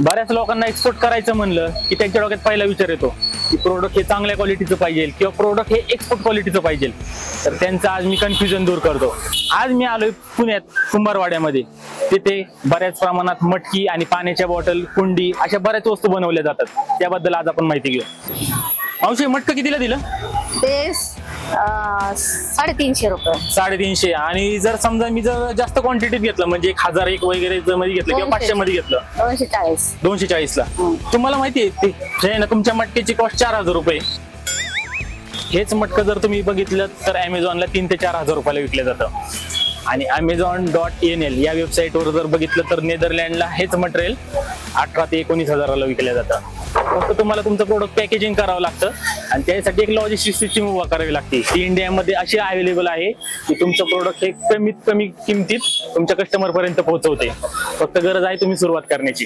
बऱ्याच लोकांना एक्सपोर्ट करायचं म्हणलं की त्यांच्या डोक्यात पहिला विचार येतो की प्रोडक्ट हे चांगल्या क्वालिटीचं पाहिजे किंवा प्रोडक्ट हे एक्सपोर्ट क्वालिटीचं पाहिजे. तर त्यांचं आज मी कन्फ्युजन दूर करतो. आज मी आलोय पुण्यात कुंभारवाड्यामध्ये. तिथे बऱ्याच प्रमाणात मटकी आणि पाण्याच्या बॉटल, कुंडी अशा बऱ्याच वस्तू बनवल्या जातात. त्याबद्दल आज आपण माहिती घेऊ. मावशी, मटकं कितीला दिलं? ते 350 रुपये. 350. आणि जर समजा मी जर जास्त क्वांटिटीत घेतलं म्हणजे 1000 एक वगैरे मध्ये घेतलं किंवा 500 मध्ये घेतलं 240. 240 ला. तुम्हाला माहिती आहे ते ना तुमच्या मटक्याची कॉस्ट 4000 रुपये. हेच मटकं जर तुम्ही बघितलं तर अमेझॉनला 3 ते 4000 रुपयाला विकलं जातं. आणि Amazon.nl या वेबसाईटवर जर बघितलं तर नेदरलँडला हेच मटेरियल 18 ते 19,000ला विकलं जातं. फक्त तुम्हाला तुमचं प्रोडक्ट पॅकेजिंग करावं लागतं आणि त्यासाठी एक लॉजिस्टिक सिस्टीम उभा करावी लागते. ती इंडियामध्ये अशी अवेलेबल आहे की तुमचं प्रोडक्ट हे कमीत कमी किमतीत तुमच्या कस्टमर पर्यंत पोहोचवते. फक्त गरज आहे तुम्ही सुरुवात करण्याची.